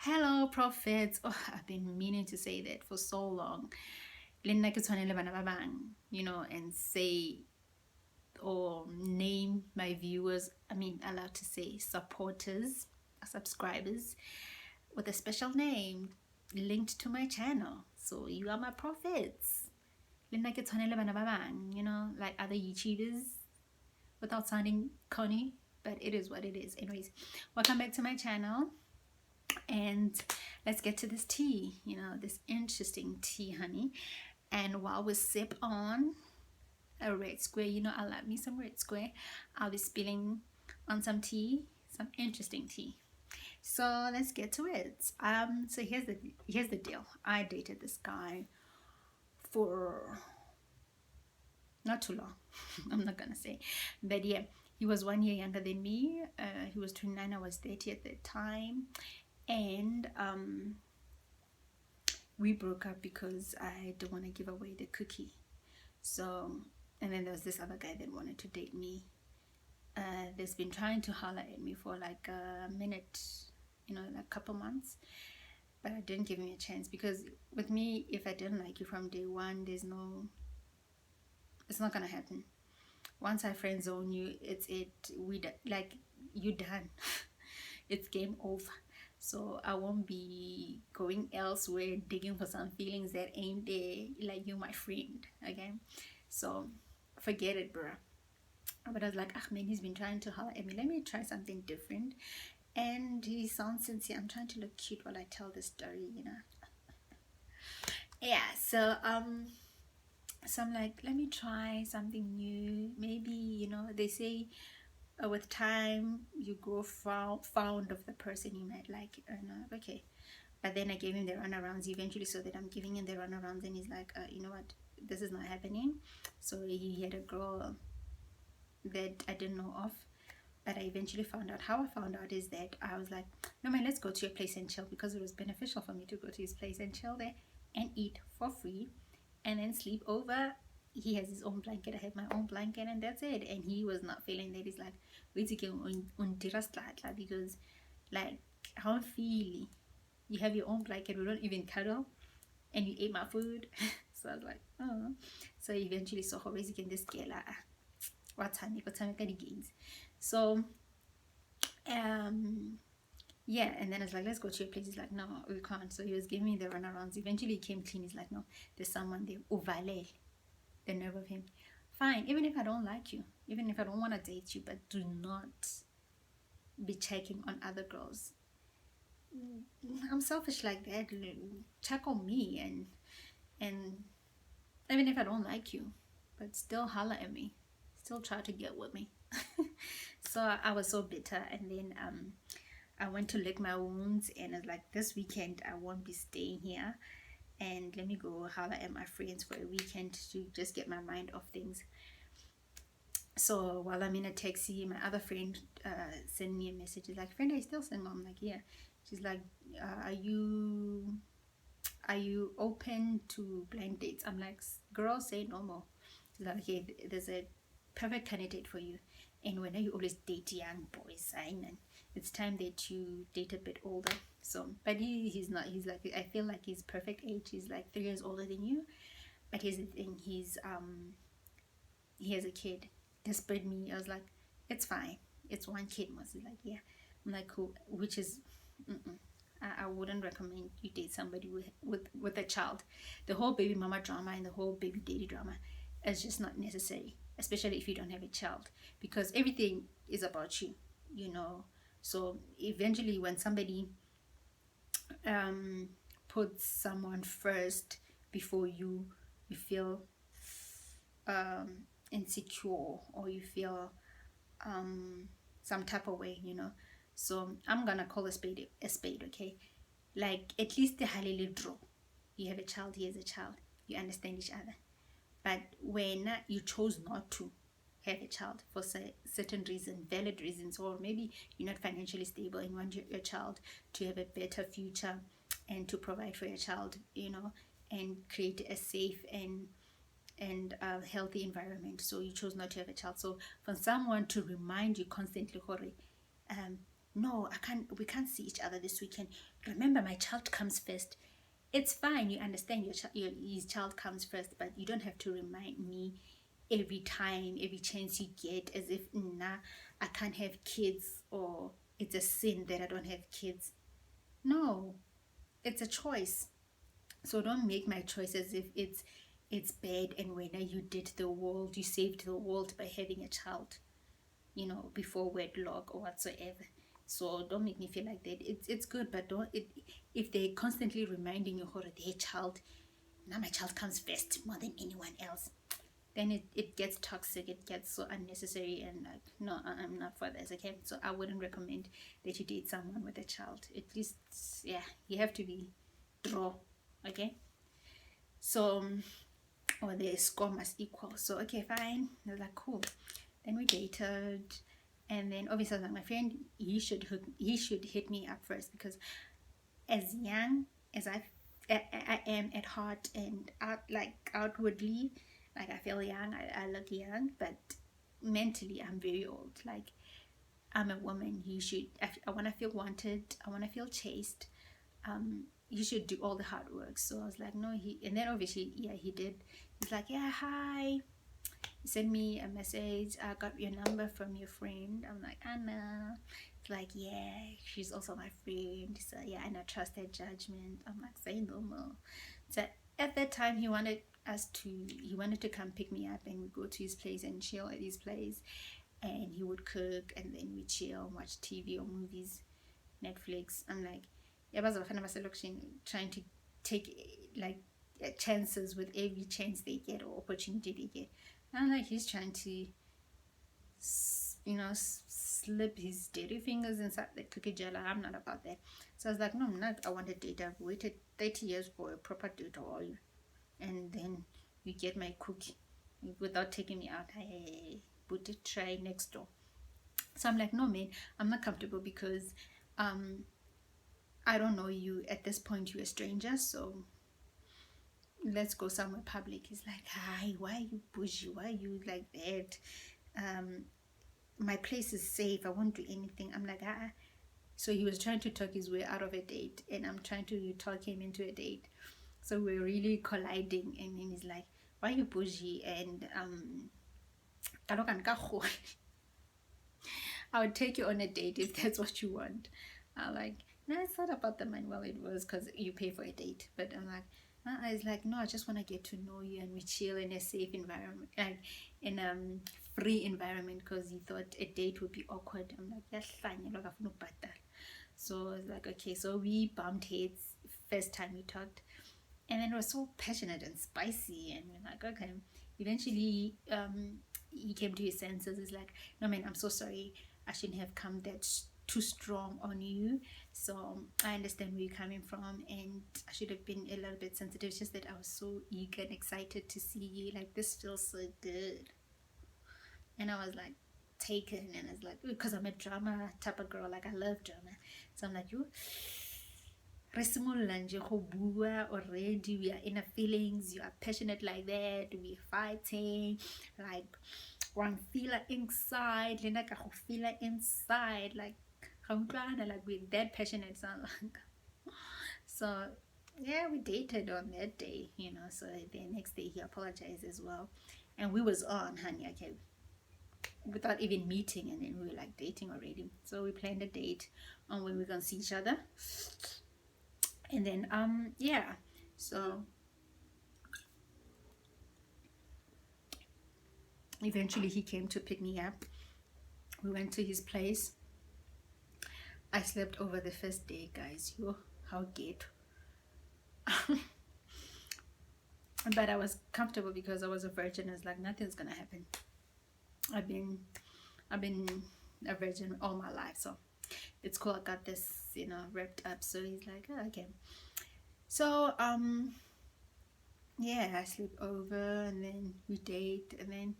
Hello, prophets. Oh, I've been meaning to say that for so long. Le nna ke tshwane le bana ba bang, and say or name my viewers, allowed to say supporters, subscribers, with a special name linked to my channel. So you are my prophets. Le nna ke tshwane le bana ba bang, like other YouTubers, without sounding corny, but it is what it is. Anyways, welcome back to my channel. And let's get to this tea, this interesting tea, honey. And while we sip on a red square, I love me some red square, I'll be spilling on some tea, some interesting tea. So let's get to it. So here's the deal. I dated this guy for not too long. I'm not gonna say, but yeah, he was 1 year younger than me. He was 29, I was 30 at the time. And we broke up because I didn't want to give away the cookie. So, and then there was this other guy that wanted to date me. That's been trying to holler at me for like a minute, like a couple months, but I didn't give him a chance, because with me, if I didn't like you from day one, it's not gonna happen. Once I friend zone you, you done. It's game over. So I won't be going elsewhere digging for some feelings that ain't there, like you, my friend. Okay, so forget it, bruh. But I was like, ah man, he's been trying to holler at me, let me try something different. And he sounds sincere. I'm trying to look cute while I tell this story, yeah. So I'm like, let me try something new. Maybe, they say with time you grow fond of the person you met, like, okay. But then I gave him the runarounds eventually, so that I'm giving him the runarounds, and he's like, you know what, this is not happening. So he had a girl that I didn't know of, but I eventually found out. How I found out is that I was like, no man, let's go to your place and chill, because it was beneficial for me to go to his place and chill there and eat for free and then sleep over. He has his own blanket, I have my own blanket, and that's it. And he was not feeling that. He's like, because like, how feely, you have your own blanket, we don't even cuddle, and you ate my food. So I was like, oh. So eventually, so how is this girl, what's the games? So yeah, and then I was like, let's go to your place. He's like, no, we can't. So he was giving me the runarounds. Eventually he came clean. He's like, no, there's someone there. Ovale, the nerve of him. Fine, even if I don't like you, even if I don't want to date you, but do not be checking on other girls. I'm selfish like that. Check on me, and even if I don't like you, but still holler at me, still try to get with me. So I was so bitter, and then I went to lick my wounds, and I was like, this weekend I won't be staying here, and let me go holler at my friends for a weekend to just get my mind off things. So while I'm in a taxi, my other friend sent me a message. She's like, friend, are you still single? I'm like, yeah. She's like, are you open to blind dates? I'm like, girl, say no more. She's like, okay, there's a perfect candidate for you. And when you always date young boys, it's time that you date a bit older. So, but he's not. He's like, I feel like he's perfect age. He's like 3 years older than you. But here's the thing, he has a kid. Desperate me, I was like, it's fine. It's one kid. He's like, yeah. I'm like, cool. Which is, I wouldn't recommend you date somebody with a child. The whole baby mama drama and the whole baby daddy drama is just not necessary, especially if you don't have a child, because everything is about you, So eventually, when somebody puts someone first before you feel insecure, or you feel some type of way, So I'm gonna call a spade, okay? Like, at least the halili draw. You have a child, he has a child, you understand each other. But when you chose not to have a child for certain reason, valid reasons, or maybe you're not financially stable and want your child to have a better future and to provide for your child, and create a safe and healthy environment, so you chose not to have a child. So for someone to remind you constantly, no, we can't see each other this weekend. Remember, my child comes first. It's fine, you understand his child comes first, but you don't have to remind me every time, every chance you get, as if, nah, I can't have kids, or it's a sin that I don't have kids. No, it's a choice. So don't make my choice as if it's bad, and when you did the world, you saved the world by having a child, before wedlock or whatsoever. So don't make me feel like that. It's good, but don't it if they're constantly reminding you, oh, their child, now my child comes first more than anyone else, then it gets toxic, it gets so unnecessary, and like, no, I'm not for this. Okay, so I wouldn't recommend that you date someone with a child. At least, yeah, you have to be draw. Okay, so or the score must equal. So okay, fine. I was like, cool. Then we dated, and then obviously I was like, my friend, he should hit me up first, because as young as I am at heart and outwardly, like I feel young, I look young, but mentally I'm very old. Like, I'm a woman. I want to feel wanted. I want to feel chased. You should do all the hard work. So I was like, no, and then obviously, yeah, he did. He's like, yeah, hi. He sent me a message. I got your number from your friend. I'm like, Anna. It's like, yeah, she's also my friend. So yeah, and I trust her judgment. I'm like, say no more. So at that time, he wanted to come pick me up, and we go to his place and chill at his place, and he would cook, and then we chill, watch TV or movies, Netflix. I'm like, yeah, but trying to take like chances with every chance they get or opportunity they get. And I'm like, he's trying to, slip his dirty fingers inside the cookie jar. I'm not about that. So I was like, no, I'm not. I want a date. I've waited 30 years for a proper date, and then you get my cookie without taking me out. Hey, put it try next door. So I'm like, no, man, I'm not comfortable, because I don't know you. At this point, you're a stranger, so let's go somewhere public. He's like, hi, why are you bougie? Why are you like that? My place is safe. I won't do anything. I'm like, ah. So he was trying to talk his way out of a date, and I'm trying to talk him into a date. So we're really colliding, and then he's like, why are you bougie? And I would take you on a date if that's what you want. I'm like, no, it's not about the money. Well, it was because you pay for a date. But I'm like, it's like, no, I just want to get to know you, and we chill in a safe environment, like in a free environment, because he thought a date would be awkward. I'm like, yes, so I was like, okay. So we bumped heads first time we talked, and then it was so passionate and spicy, and we're like, okay. Eventually, he came to his senses. He's like, no, man, I'm so sorry. I shouldn't have come that too strong on you. So I understand where you're coming from, and I should have been a little bit sensitive. It's just that I was so eager and excited to see you. Like, this feels so good. And I was like taken, and I was like, because I'm a drama type of girl. Like, I love drama. So I'm like, you already, we are in our feelings, you are passionate like that, we're fighting, like one feeler inside, feeler inside, like we're that passionate. So yeah, we dated on that day, so the next day he apologized as well, and we was on, honey, okay, without even meeting, and then we were like dating already. So we planned a date on when we're gonna see each other. And then yeah, so eventually he came to pick me up. We went to his place. I slept over the first day, guys. How ghetto. But I was comfortable because I was a virgin. I was like, nothing's gonna happen. I've been a virgin all my life, so it's cool. I got this, wrapped up. So he's like, oh, okay. So yeah, I sleep over, and then we date, and then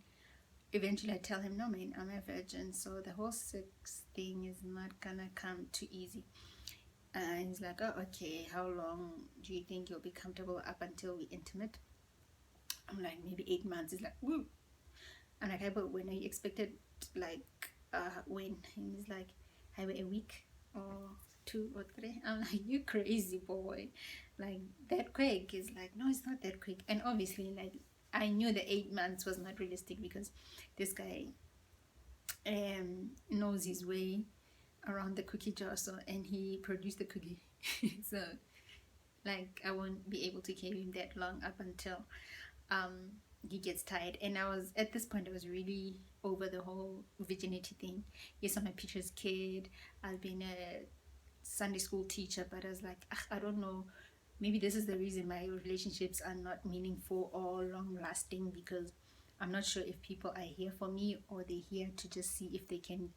eventually I tell him, no, man, I'm a virgin, so the whole sex thing is not gonna come too easy. And he's like, oh, okay, how long do you think you'll be comfortable up until we intimate? I'm like, maybe 8 months. He's like, woo. I'm like, hey, but when are you expected, like, when? And he's like, a week or 2 or 3. I'm like, you crazy boy, like that quick? Is like, no, it's not that quick. And obviously, like, I knew the 8 months was not realistic because this guy knows his way around the cookie jar, so, and he produced the cookie. So like I won't be able to carry him that long up until he gets tired. And I was at this point, I was really over the whole virginity thing. Yes, I'm a teacher's kid, I've been a Sunday school teacher, but I was like, I don't know, maybe this is the reason my relationships are not meaningful or long lasting, because I'm not sure if people are here for me or they're here to just see if they can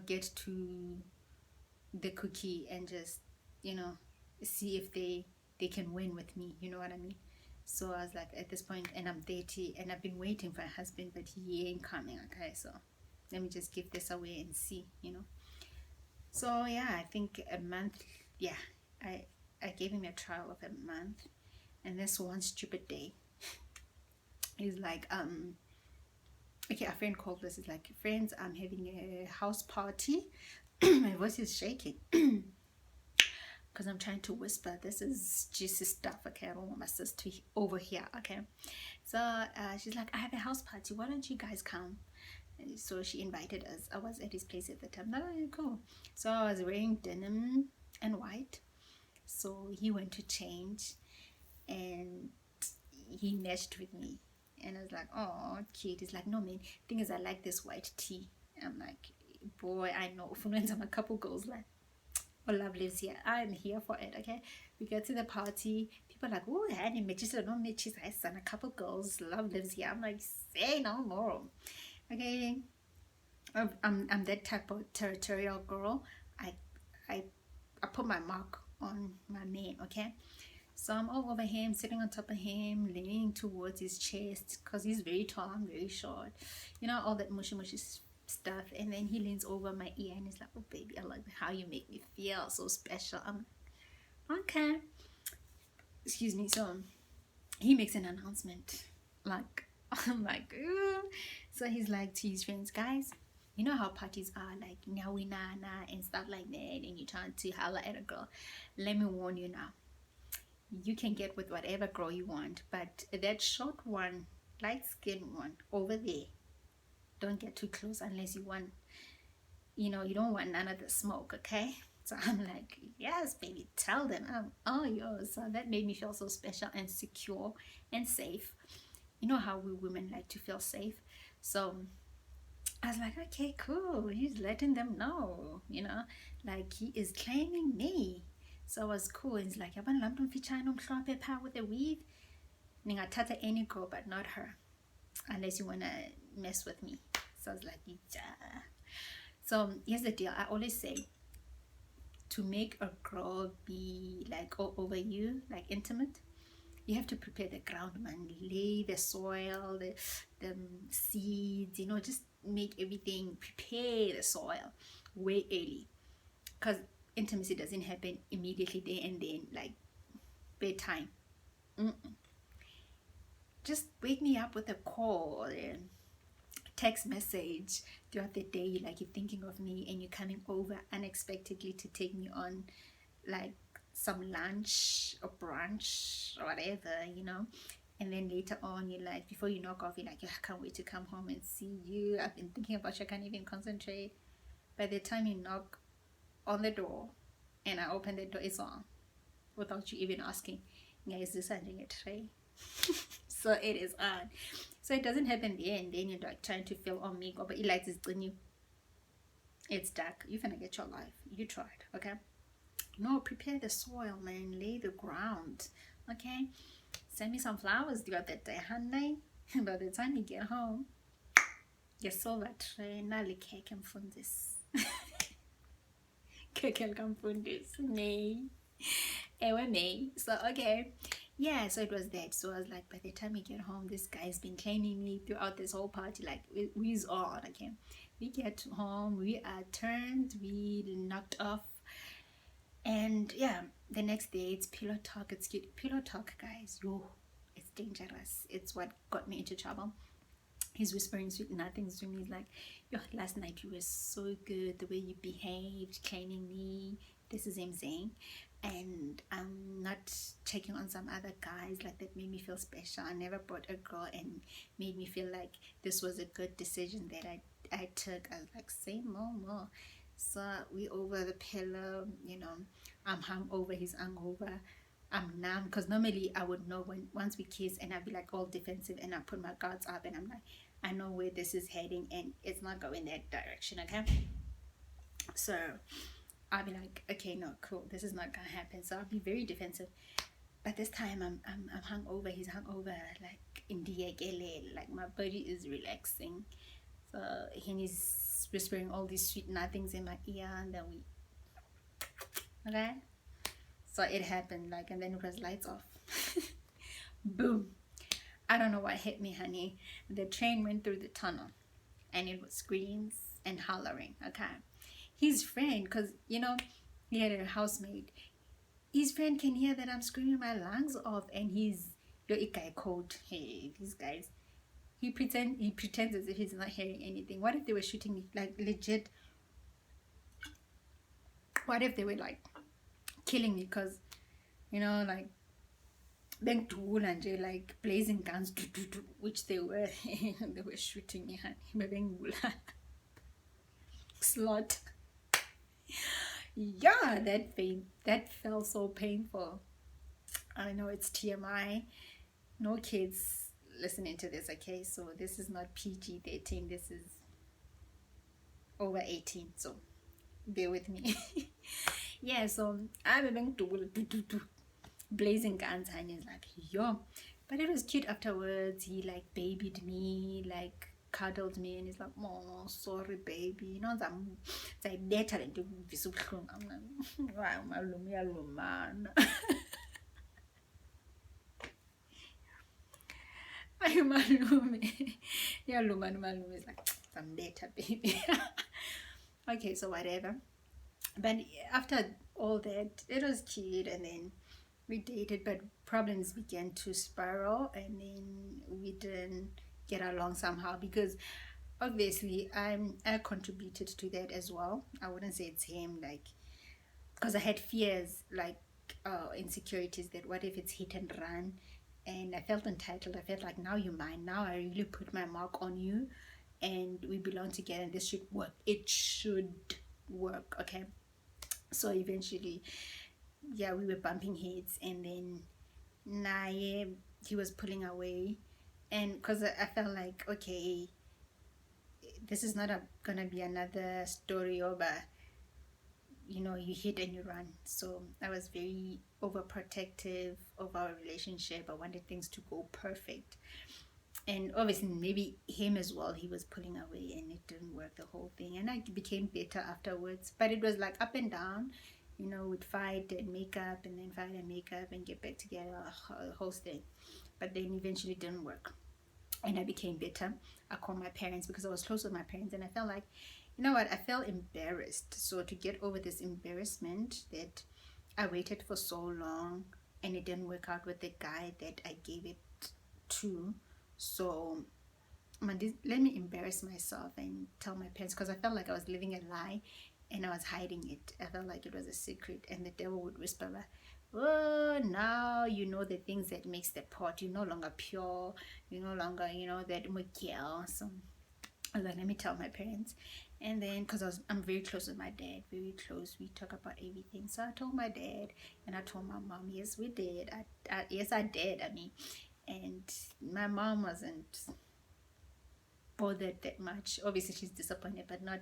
get to the cookie and just see if they can win with me, you know what I mean? So I was like, at this point, and I'm 30 and I've been waiting for a husband, but he ain't coming. Okay, so let me just give this away and see, so yeah, I think a month. Yeah, I gave him a trial of a month, and this one stupid day is like, okay, a friend called us. It's like, friends, I'm having a house party. My voice is shaking because I'm trying to whisper. This is juicy stuff, okay? I don't want my sister over here, okay? So she's like, I have a house party, why don't you guys come? So she invited us. I was at his place at the time. No, cool. So I was wearing denim and white, so he went to change and he matched with me, and I was like, oh, cute. He's like, no man, thing is, I like this white tee. I'm like, boy, I know. I'm a couple girls like, oh, love lives here. I'm here for it, okay? We get to the party, people are like, oh, honey, matches or no matches, I son, a couple girls, love lives here. I'm like, say no more, okay? I'm that type of territorial girl. I put my mark on my man, okay? So I'm all over him, sitting on top of him, leaning towards his chest, because he's very tall, I'm very short, all that mushy stuff. And then he leans over my ear and he's like, oh baby, I like how you make me feel so special. I'm like, okay, excuse me. So he makes an announcement, like, I'm like, ooh. So he's like to his friends, guys, you know how parties are, like, now we na and stuff like that, and you're trying to holler at a girl. Let me warn you now, you can get with whatever girl you want, but that short one, light skinned one over there, don't get too close unless you want, you don't want none of the smoke, okay? So I'm like, yes baby, tell them I'm all yours. So that made me feel so special and secure and safe. You know how we women like to feel safe. So I was like, okay, cool, he's letting them know, like he is claiming me. So it was cool. He's like, yabona la muntu mfitshane omhlophe pha with a weave, ningathatha any girl but not her, unless you want to mess with me. So I was like, yeah. So here's the deal. I always say, to make a girl be like all over you, like intimate, you have to prepare the ground, man. Lay the soil, the seeds, just make everything, prepare the soil way early, because intimacy doesn't happen immediately there and then, like bedtime. Just wake me up with a call and text message throughout the day, like you're thinking of me and you're coming over unexpectedly to take me on like some lunch or brunch or whatever, and then later on you're like, before you knock off, you're like, I can't wait to come home and see you, I've been thinking about you, I can't even concentrate. By the time you knock on the door and I open the door, it's on, without you even asking, guys, this sending a tray. So it is on. So it doesn't happen there and then you're like trying to feel on me, but it like this in you. It's dark, you're gonna get your life, you tried, okay? No, prepare the soil, man. Lay the ground, okay? Send me some flowers throughout that day, honey. By the time you get home, your silver tray, nali cake and fundis. Cake and fundis, me. Ewe me. So, okay. Yeah, so it was that. So I was like, by the time you get home, this guy's been claiming me throughout this whole party. Like, we's on, okay? We get home, we are turned, we knocked off. And yeah, the next day it's pillow talk. It's cute. Pillow talk, guys. Yo, it's dangerous. It's what got me into trouble. He's whispering sweet nothings to me. He's like, yo, last night you were so good, the way you behaved, claiming me. This is him saying. And I'm not checking on some other guys like that made me feel special. I never brought a girl and made me feel like this was a good decision that I took. I was like, say more. So we over the pillow, you know, I'm hungover, he's hungover. I'm numb because normally I would know when once we kiss and I'd be like all defensive and I put my guards up and I'm like, I know where this is heading and it's not going that direction, okay? So I'll be like, okay, no, cool, this is not gonna happen. So I'll be very defensive. But this time I'm hungover, he's hungover, like like my body is relaxing. So he's whispering all these sweet nothings in my ear and then we, okay? So it happened, like, and then it was lights off. Boom. I don't know what hit me, honey. The train went through the tunnel and it was screams and hollering, okay? His friend, because, you know, he had a housemate. His friend can hear that I'm screaming my lungs off and he's, yo, a guy called, hey, these guys. He pretends as if he's not hearing anything. What if they were shooting me, like, legit? What if they were, like, killing me? Because, you know, like, like blazing guns, which they were. They were shooting me, honey. Slot. Yeah, that felt so painful. I know it's TMI. No kids listening to this, okay? So this is not PG-13. This is over 18. So bear with me. Yeah, so I'm going to blazing guns, and he's like, yo. But it was cute afterwards. He like babied me, like cuddled me, and he's like, oh, sorry baby, you know, I'm better than to be so strong. I'm like, wow, man. I'm malume. Yeah, malume is like, I'm better, baby. Okay, so whatever. But after all that, it was cute, and then we dated, but problems began to spiral, and then we didn't get along somehow because obviously I contributed to that as well. I wouldn't say it's him, like, because I had fears, like insecurities, that what if it's hit and run, and I felt entitled. I felt like, now you're mine, now I really put my mark on you and we belong together and this should work. It should work, okay? So eventually, yeah, we were bumping heads, and then he was pulling away, and because I felt like, okay, this is not gonna be another story over, you know, you hit and you run. So I was very overprotective of our relationship. I wanted things to go perfect, and obviously maybe him as well, he was pulling away and it didn't work, the whole thing. And I became better afterwards, but it was like up and down, you know, we'd fight and make up and then fight and make up and get back together, the whole thing. But then eventually it didn't work and I became better. I called my parents because I was close with my parents, and I felt like, you know what, I felt embarrassed. So to get over this embarrassment that I waited for so long and it didn't work out with the guy that I gave it to, so let me embarrass myself and tell my parents, because I felt like I was living a lie and I was hiding it. I felt like it was a secret, and the devil would whisper like, oh, now you know the things that makes the pot. You're no longer pure, you're no longer, you know, that Miguel. So I was like, let me tell my parents. And then because I'm very close with my dad, very close, we talk about everything. So I told my dad and I told my mom, yes we did, yes I did, I mean. And my mom wasn't bothered that much. Obviously she's disappointed, but not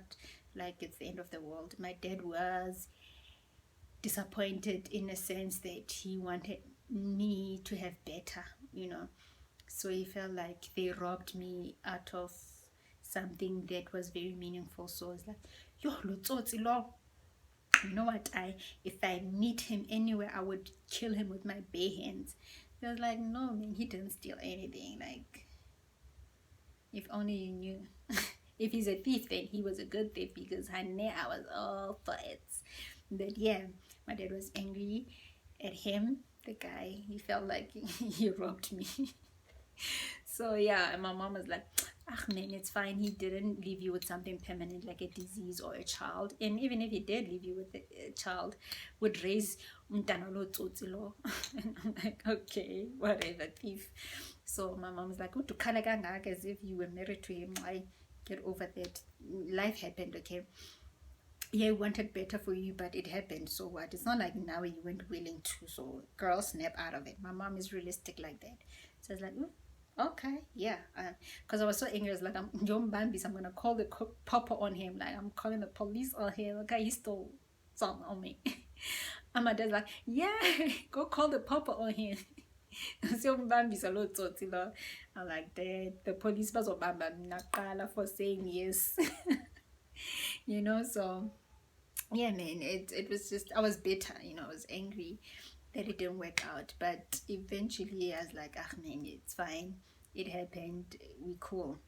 like it's the end of the world. My dad was disappointed in a sense that he wanted me to have better, you know. So he felt like they robbed me out of something that was very meaningful. So it's like, yo, Lutsotsi lo, you know what, if I meet him anywhere, I would kill him with my bare hands. I was like, no man, he didn't steal anything. Like, if only you knew. If he's a thief, then he was a good thief, because I was all for it. But yeah, my dad was angry at him, the guy. He felt like he robbed me. So yeah, and my mom was like, Ah, man, it's fine. He didn't leave you with something permanent like a disease or a child. And even if he did leave you with a child, would raise umntana lo tsotsi lo. And I'm like, okay, whatever, thief. So my mom was like, "Uthi ukhala kangaka as if you were married to him. I get over that. Life happened, okay? Yeah, he wanted better for you, but it happened. So what? It's not like now you weren't willing to. So girl, snap out of it." My mom is realistic like that. So I was like, "Ooh, okay, yeah." Because I was so angry. I was like, "I'm John Bambis. I'm gonna call the papa on him. Like I'm calling the police on him. Okay, he stole something on me." And my dad's like, "Yeah, go call the papa on him." So Bambis a lot of. I'm like, "Dad, the police was Obama nakala for saying yes." You know, so yeah, man, it was just, I was bitter, you know, I was angry that it didn't work out, but eventually I was like, ah, man, it's fine, it happened, we cool.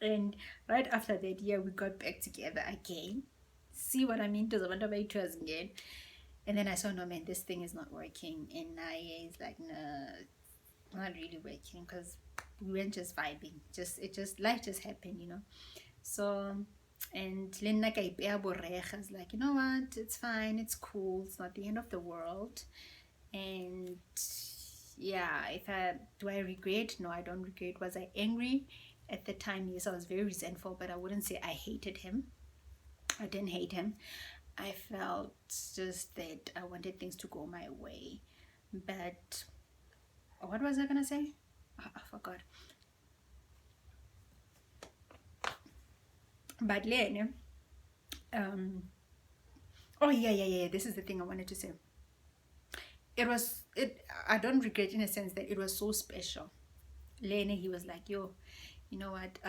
And right after that, yeah, we got back together again. See what I mean? To the wonder by it was again. And then I saw, no, man, this thing is not working. And I is like, no, it's not really working, because we weren't just vibing. Life just happened, you know. So, and Lynn like I was like, you know what, it's fine, it's cool, it's not the end of the world. And yeah, if I do I regret? No, I don't regret. Was I angry at the time? Yes, I was very resentful, but I wouldn't say I hated him. I didn't hate him. I felt just that I wanted things to go my way. But what was I gonna say? I forgot. But Lynn, um, oh yeah. This is the thing I wanted to say. I don't regret in a sense that it was so special. Lene, he was like, "Yo, you know what,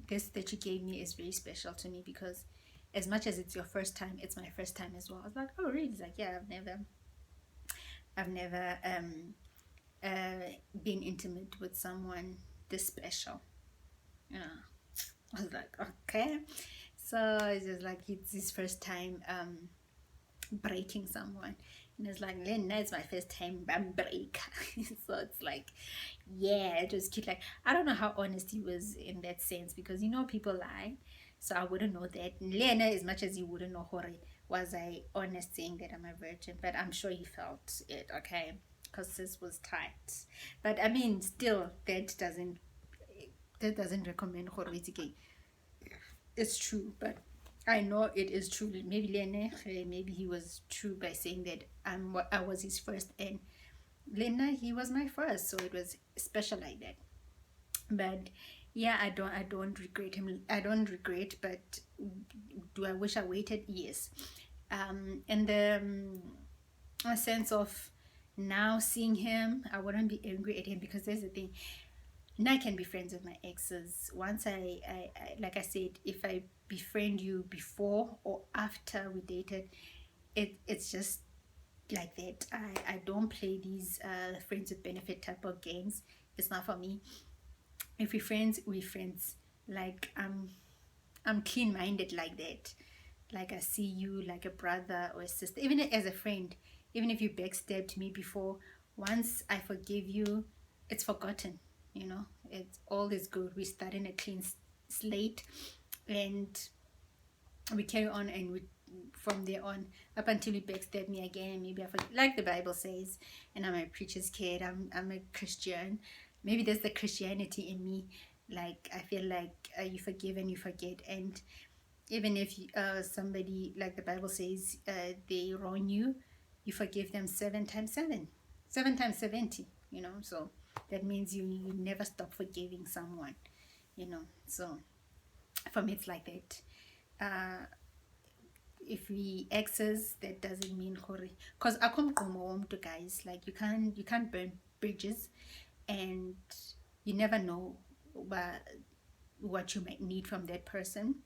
this that you gave me is very special to me, because as much as it's your first time, it's my first time as well." I was like, "Oh really?" He's like, "Yeah, I've never been intimate with someone this special." You know, I was like, okay. So it's just like it's his first time breaking someone, and it's like, Lena, it's my first time break. So it's like, yeah, it was cute. Like, I don't know how honest he was in that sense, because you know people lie, so I wouldn't know that. Lena, as much as you wouldn't know, Hori, was I honest saying that I'm a virgin? But I'm sure he felt it, okay, because this was tight. But I mean, still, that doesn't recommend Hori. It's true, but I know it is true. Maybe Lene, maybe he was true by saying that I was his first, and Lena, he was my first, so it was special like that. But yeah, I don't regret him. I don't regret, but do I wish I waited? Yes. And the a sense of now seeing him, I wouldn't be angry at him, because there's the thing. Now I can be friends with my exes. Once I like I said, if I befriend you before or after we dated, it's just like that. I don't play these friends with benefit type of games. It's not for me. If we friends, we friends. Like I'm clean minded like that. Like I see you like a brother or a sister, even as a friend. Even if you backstabbed me before, once I forgive you, it's forgotten. You know, it's all is good. We start in a clean slate, and we carry on, and we from there on up until you backstab me again. Maybe I forget, like the Bible says, and I'm a preacher's kid. I'm a Christian. Maybe there's the Christianity in me. Like I feel like you forgive and you forget, and even if somebody, like the Bible says, they wrong you, you forgive them 7 times 7, 7 times 70. You know, so that means you never stop forgiving someone. You know, so for me it's like that. If we exes, that doesn't mean hore, because to guys, like you can't burn bridges, and you never know what you might need from that person,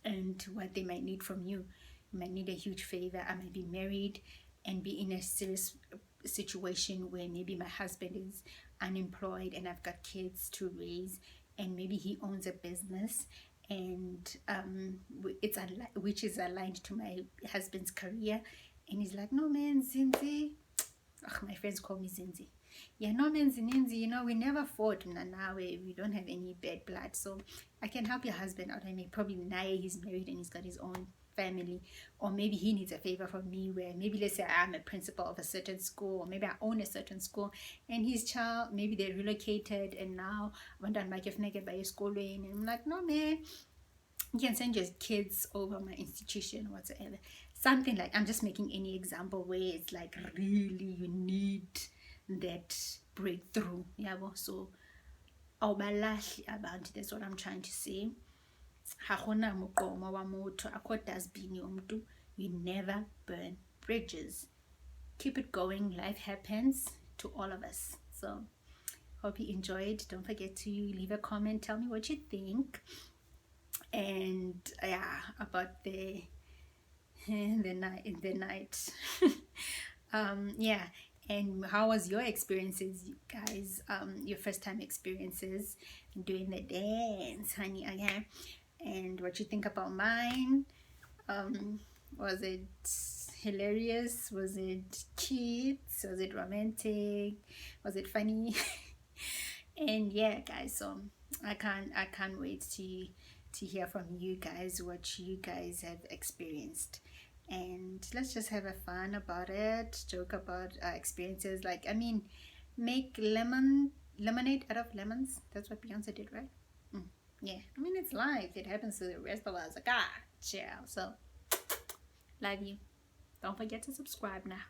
and what they might need from you. You might need a huge favor. I might be married and be in a serious situation where maybe my husband is unemployed and I've got kids to raise, and maybe he owns a business, and which is aligned to my husband's career, and he's like, "No man, Zinzi." Ugh, my friends call me Zinzi. Yeah, no means you know, we never fought now we don't have any bad blood. So I can help your husband out. I mean, probably now he's married and he's got his own family, or maybe he needs a favor from me, where maybe let's say I'm a principal of a certain school, or maybe I own a certain school, and his child, maybe they relocated and now went on my gift by school lane, and I'm like, no man, you can send your kids over my institution or whatsoever. Something like, I'm just making any example where it's like really you need that breakthrough. Yeah, well, so awubalahli abantu, that's what I'm trying to say. Ha gona mokomo wa motho, akho dustbin yomntu. You never burn bridges. Keep it going. Life happens to all of us. So hope you enjoyed. Don't forget to leave a comment, tell me what you think, and yeah, about the night yeah, and how was your experiences, you guys, your first time experiences doing the dance, honey? Okay, and what you think about mine. Was it hilarious? Was it cute? Was it romantic? Was it funny? And yeah, guys, so I can't wait to hear from you guys, what you guys have experienced, and let's just have a fun about it, joke about our experiences. Like, I mean, make lemonade out of lemons. That's what Beyonce did, right? Yeah, I mean, it's life, it happens to the rest of us. Like, chill. So love you. Don't forget to subscribe now.